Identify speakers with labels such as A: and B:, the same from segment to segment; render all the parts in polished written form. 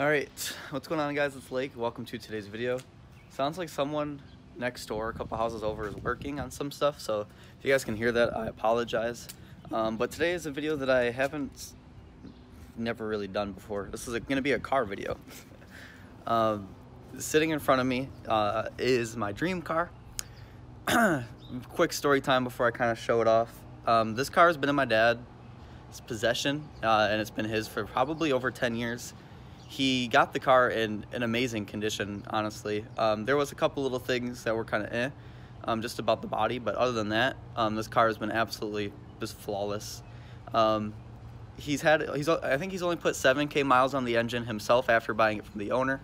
A: Alright, what's going on, guys? It's Lake. Welcome to today's video. Sounds like someone next door, a couple houses over, is working on some stuff, so if you guys can hear that, I apologize. But today is a video that I never really done before. This is going to be a car video. Sitting in front of me is my dream car. Quick story time before I kind of show it off. This car has been in my dad's possession, and it's been his for probably over 10 years. He got the car in an amazing condition, honestly. There was a couple little things that were kind of just about the body, but other than that, this car has been absolutely just flawless. I think he's only put 7K miles on the engine himself after buying it from the owner.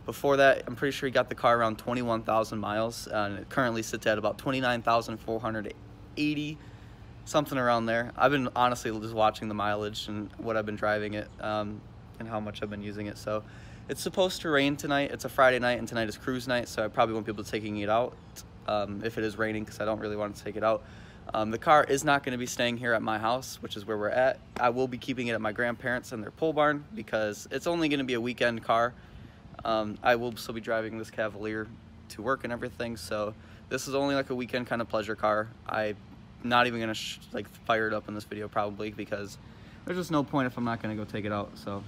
A: Before that, I'm pretty sure he got the car around 21,000 miles, and it currently sits at about 29,480, something around there. I've been honestly just watching the mileage and what I've been driving it, and how much I've been using it. So it's supposed to rain tonight. It's a Friday night, and tonight is cruise night, so I probably won't be able to taking it out if it is raining, because I don't really want to take it out. The car is not going to be staying here at my house, which is where we're at. I will be keeping it at my grandparents' in their pole barn, because it's only going to be a weekend car. I will still be driving this Cavalier to work and everything, so this is only like a weekend kind of pleasure car. I'm not even going to like fire it up in this video probably, because there's just no point if I'm not going to go take it out. So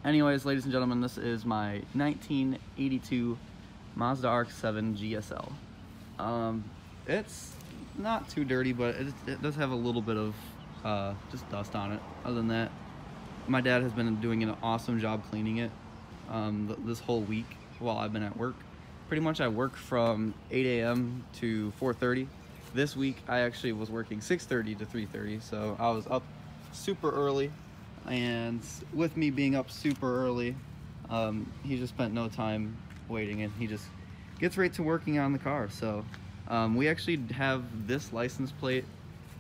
A: anyways, ladies and gentlemen, this is my 1982 Mazda Rx7 GSL. It's not too dirty, but it does have a little bit of just dust on it. Other than that, my dad has been doing an awesome job cleaning it this whole week while I've been at work. Pretty much I work from 8 a.m. to 4:30. This week I actually was working 6:30 to 3:30, so I was up super early. And with me being up super early, he just spent no time waiting, and he just gets right to working on the car. So we actually have this license plate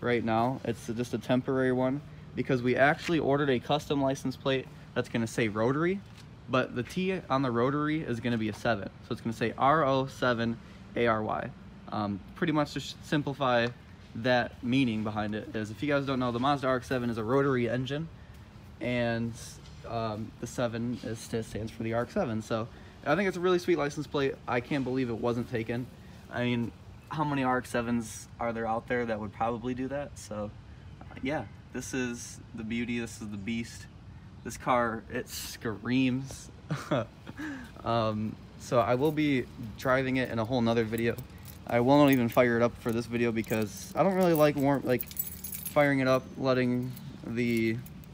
A: right now. It's just a temporary one, because we actually ordered a custom license plate that's going to say rotary, but the T on the rotary is going to be a 7, so it's going to say RO7ARY. Pretty much to simplify that meaning behind it is, if you guys don't know, the Mazda Rx7 is a rotary engine, and the 7 stands for the Rx7. So I think it's a really sweet license plate. I can't believe it wasn't taken. I mean, how many Rx7s are there out there that would probably do that? So yeah, this is the beauty, this is the beast. This car, it screams. So I will be driving it in a whole nother video. I won't even fire it up for this video, because I don't really like firing it up, letting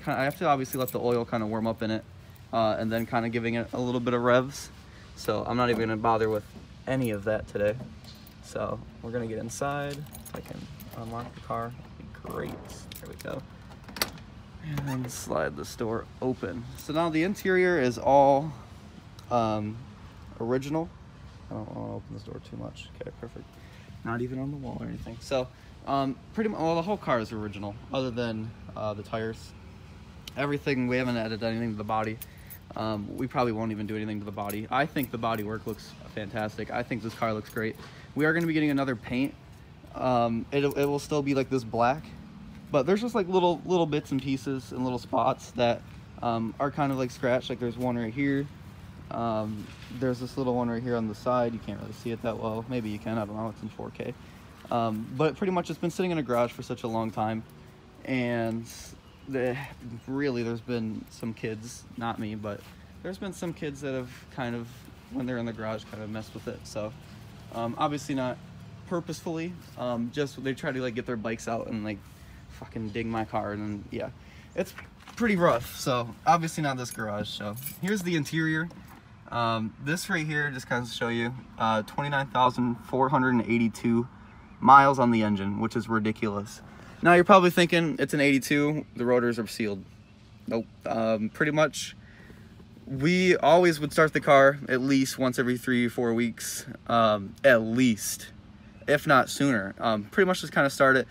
A: I have to obviously let the oil kind of warm up in it, and then kind of giving it a little bit of revs. So I'm not even gonna bother with any of that today. So we're gonna get inside. If I can unlock the car, that'd be great. There we go. And then slide this door open. So now the interior is all original. I don't want to open this door too much. Okay, perfect. Not even on the wall or anything. So pretty much, well, the whole car is original, other than the tires. Everything, we haven't added anything to the body. We probably won't even do anything to the body. I think the body work looks fantastic. I think this car looks great. We are going to be getting another paint. It will still be like this black, but there's just like little bits and pieces and little spots that are kind of like scratched. Like there's one right here. There's this little one right here on the side. You can't really see it that well. Maybe you can, I don't know, it's in 4K. But pretty much it's been sitting in a garage for such a long time, and really there's been some kids, not me, but there's been some kids that have kind of, when they're in the garage, kind of messed with it. So obviously not purposefully, just they try to like get their bikes out and like fucking ding my car, and then yeah, it's pretty rough. So obviously not this garage. So here's the interior. This right here, just kind of show you, 29,482 miles on the engine, which is ridiculous. Now you're probably thinking it's an 82, the rotors are sealed. Nope. Pretty much we always would start the car at least once every 3 or 4 weeks, at least, if not sooner. Pretty much just kind of start it,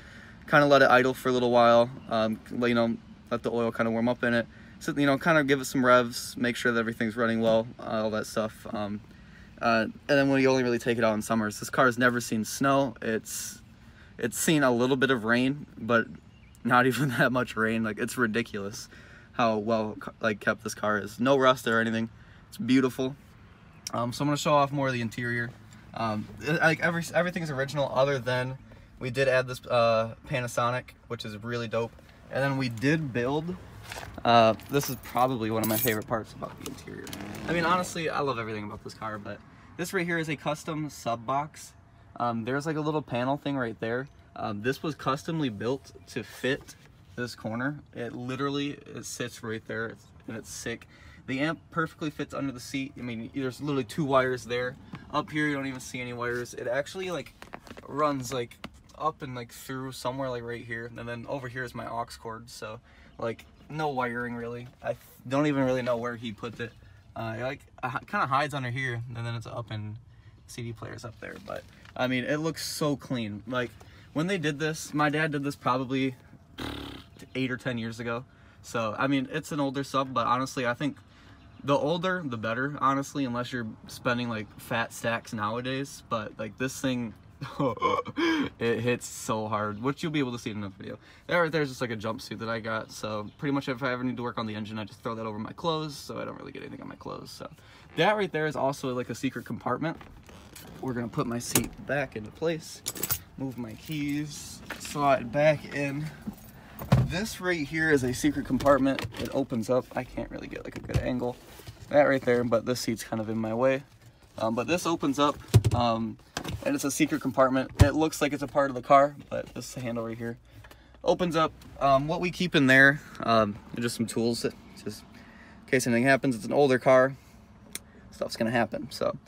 A: kind of let it idle for a little while, you know, let the oil kind of warm up in it. So, you know, kind of give it some revs, make sure that everything's running well, all that stuff. And then when you only really take it out in summers. This car has never seen snow. It's seen a little bit of rain, but not even that much rain. Like, it's ridiculous how well like kept this car is. No rust or anything. It's beautiful. So I'm gonna show off more of the interior. Like everything's original other than we did add this Panasonic, which is really dope. And then we did build, this is probably one of my favorite parts about the interior. I mean, honestly, I love everything about this car, but this right here is a custom sub box. There's like a little panel thing right there. This was customly built to fit this corner. It sits right there, and it's sick. The amp perfectly fits under the seat. I mean, there's literally 2 wires there. Up here, you don't even see any wires. It actually like runs like up and like through somewhere like right here, and then over here is my aux cord. So like no wiring really. I don't even really know where he put it. It kind of hides under here, and then it's up in CD players up there. But I mean, it looks so clean. Like when they did this, my dad did this probably 8 or 10 years ago. So I mean, it's an older sub, but honestly, I think the older the better, honestly, unless you're spending like fat stacks nowadays. But like this thing, it hits so hard, which you'll be able to see in the video. That right there is just like a jumpsuit that I got. So pretty much if I ever need to work on the engine, I just throw that over my clothes, so I don't really get anything on my clothes. So that right there is also like a secret compartment. We're gonna put my seat back into place, move my keys, slide back in. This right here is a secret compartment. It opens up. I can't really get like a good angle. That right there, but this seat's kind of in my way. But this opens up, and it's a secret compartment. It looks like it's a part of the car, but this handle right here opens up. What we keep in there, just some tools, just in case anything happens. It's an older car, stuff's gonna happen. So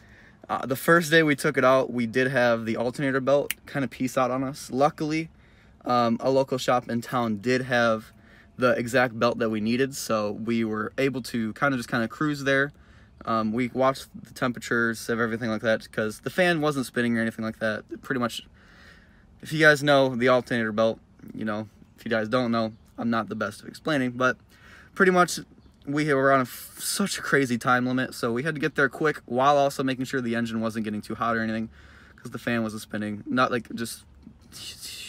A: the first day we took it out, we did have the alternator belt kind of piece out on us. Luckily, a local shop in town did have the exact belt that we needed, so we were able to kind of cruise there. We watched the temperatures of everything like that, because the fan wasn't spinning or anything like that. Pretty much, if you guys know the alternator belt, you know. If you guys don't know, I'm not the best at explaining, but pretty much we were on such a crazy time limit, so we had to get there quick while also making sure the engine wasn't getting too hot or anything, because the fan wasn't spinning. Not like just,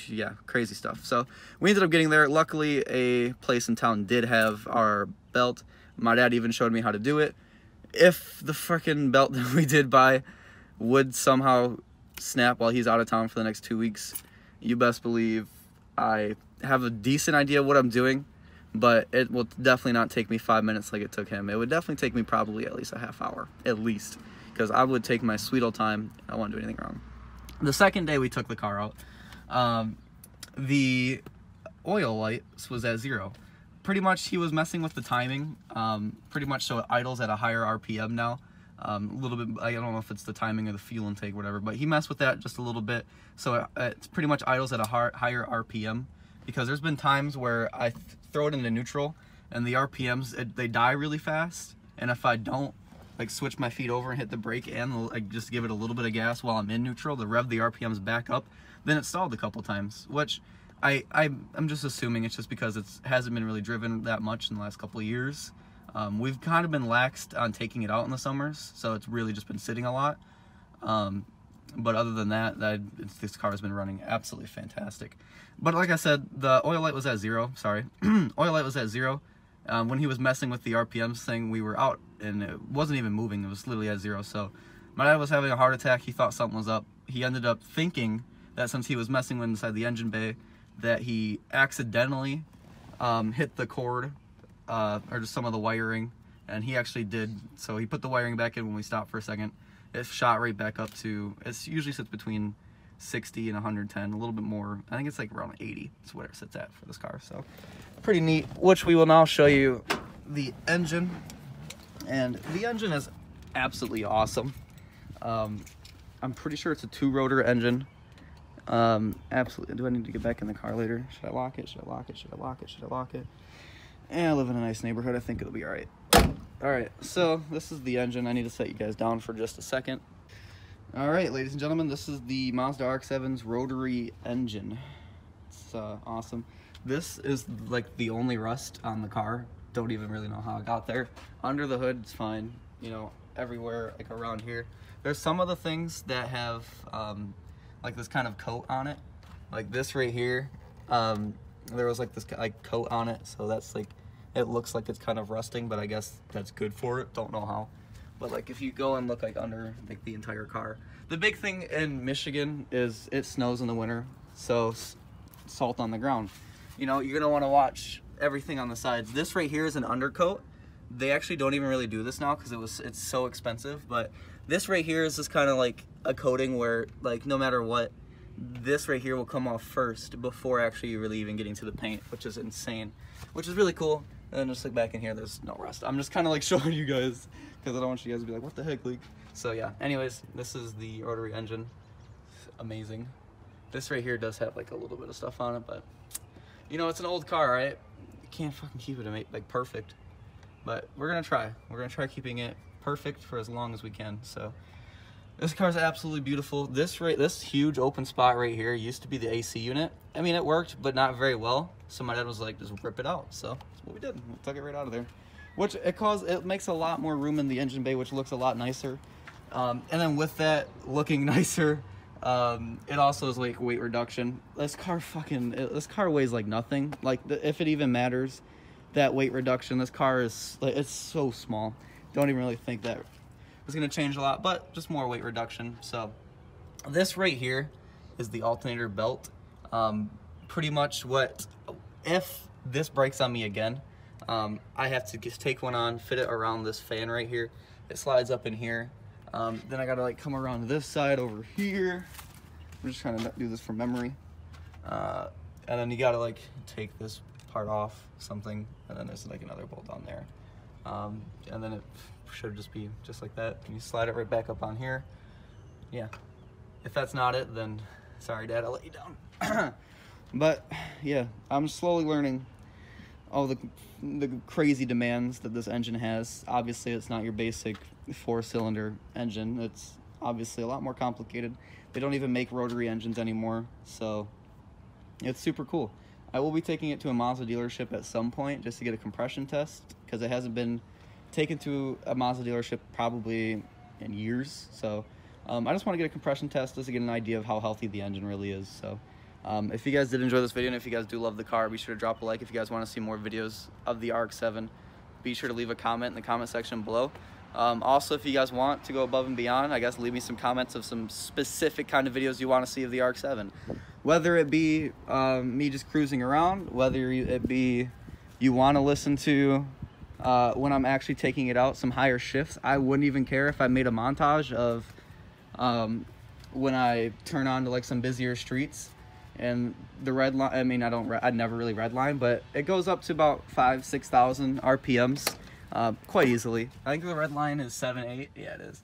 A: yeah, crazy stuff. So we ended up getting there. Luckily, a place in town did have our belt. My dad even showed me how to do it. If the freaking belt that we did buy would somehow snap while he's out of town for the next 2 weeks, you best believe I have a decent idea what I'm doing, but it will definitely not take me 5 minutes like it took him. It would definitely take me probably at least a half hour, at least, because I would take my sweet old time. I don't want to do anything wrong. The second day we took the car out, the oil light was at 0. Pretty much he was messing with the timing, pretty much so it idles at a higher RPM now. A little bit, I don't know if it's the timing or the fuel intake, whatever, but he messed with that just a little bit, so it's pretty much idles at a higher RPM, because there's been times where I throw it into neutral and the RPMs, they die really fast, and if I don't like switch my feet over and hit the brake and like just give it a little bit of gas while I'm in neutral to rev the RPMs back up, then it stalled a couple times, which I'm just assuming it's just because it hasn't been really driven that much in the last couple of years. We've kind of been laxed on taking it out in the summers, so it's really just been sitting a lot. But other than that, this car has been running absolutely fantastic. But like I said, the oil light was at 0. Sorry, oil light was at 0. When he was messing with the RPMs thing, we were out and it wasn't even moving. It was literally at 0. So my dad was having a heart attack. He thought something was up. He ended up thinking that since he was messing with inside the engine bay, that he accidentally hit the cord or just some of the wiring, and he actually did. So he put the wiring back in when we stopped for a second. It shot right back up to, it usually sits between 60 and 110, a little bit more. I think it's like around 80 is where it sits at for this car. So pretty neat, which we will now show you the engine. And the engine is absolutely awesome. I'm pretty sure it's a 2-rotor engine. Absolutely. Do I need to get back in the car later? Should I lock it? Should I lock it? Should I lock it? Should I lock it? And I live in a nice neighborhood. I think it'll be all right. All right, so this is the engine. I need to set you guys down for just a second. All right, ladies and gentlemen, this is the Mazda Rx7's rotary engine. It's awesome. This is like the only rust on the car. Don't even really know how it got there. Under the hood, it's fine. You know, everywhere, like around here. There's some of the things that have like this kind of coat on it. Like this right here, there was like this like coat on it, so that's like, it looks like it's kind of rusting, but I guess that's good for it. Don't know how. but like if you go and look like under like the entire car, the big thing in Michigan is it snows in the winter, so salt on the ground. You know, you're gonna want to watch everything on the sides. This right here is an undercoat. They actually don't even really do this now because it's so expensive, but this right here is just kind of like a coating where like no matter what, this right here will come off first before actually really even getting to the paint, which is insane, which is really cool. And then just look back in here, there's no rust. I'm just kind of like showing you guys because I don't want you guys to be like, what the heck, leak? So yeah, anyways, this is the rotary engine. Amazing. This right here does have like a little bit of stuff on it, but you know, it's an old car, right? You can't fucking keep it like perfect. But we're gonna try. We're gonna try keeping it perfect for as long as we can. So this car's absolutely beautiful. This huge open spot right here used to be the AC unit. I mean, it worked, but not very well. So my dad was like, just rip it out. So that's what we did. We took it right out of there. Which it makes a lot more room in the engine bay, which looks a lot nicer. And then with that looking nicer, it also is like weight reduction. This car weighs like nothing. Like if it even matters, that weight reduction. This car is like, it's so small. Don't even really think that it's gonna change a lot, but just more weight reduction. So this right here is the alternator belt. Pretty much if this breaks on me again, I have to just take one on, fit it around this fan right here. It slides up in here. Then I gotta like come around to this side over here. I'm just trying to do this from memory. And then you gotta like take this part off something, and then there's like another bolt on there. And then it should just be just like that. And you slide it right back up on here. Yeah. If that's not it, then sorry, Dad, I'll let you down. But yeah, I'm slowly learning all the crazy demands that this engine has. Obviously, it's not your basic 4-cylinder engine. It's obviously a lot more complicated. They don't even make rotary engines anymore, so it's super cool. I will be taking it to a Mazda dealership at some point just to get a compression test because it hasn't been taken to a Mazda dealership probably in years. So I just want to get a compression test just to get an idea of how healthy the engine really is. So if you guys did enjoy this video and if you guys do love the car, be sure to drop a like. If you guys want to see more videos of the RX-7, be sure to leave a comment in the comment section below. Also, if you guys want to go above and beyond, I guess leave me some comments of some specific kind of videos you want to see of the RX-7. Whether it be me just cruising around, whether it be you want to listen to when I'm actually taking it out, some higher shifts. I wouldn't even care if I made a montage of when I turn on to like some busier streets. And the red line, I mean, I'd never really redline, but it goes up to about 5,000–6,000 RPMs quite easily. I think the red line is 7–8. Yeah, it is.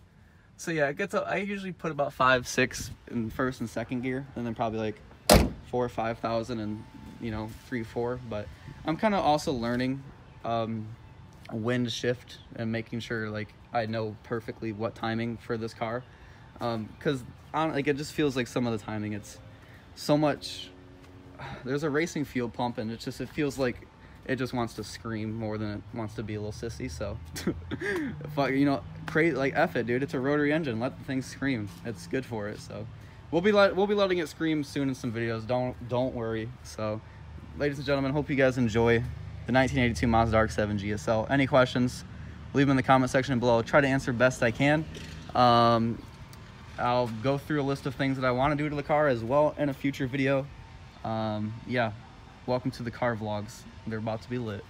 A: So yeah, it gets up. I usually put about 5–6 in first and second gear, and then probably like 4,000 or 5,000 and 3–4. But I'm kind of also learning when to shift and making sure like I know perfectly what timing for this car, because like it just feels like some of the timing it's so much. There's a racing fuel pump and it feels like it just wants to scream more than it wants to be a little sissy. So crazy, like F it, dude. It's a rotary engine. Let the thing scream. It's good for it. So we'll be letting it scream soon in some videos. Don't worry. So ladies and gentlemen, hope you guys enjoy the 1982 Mazda Rx7 GSL. Any questions, leave them in the comment section below. I'll try to answer best I can. I'll go through a list of things that I want to do to the car as well in a future video. Yeah, welcome to the car vlogs. They're about to be lit.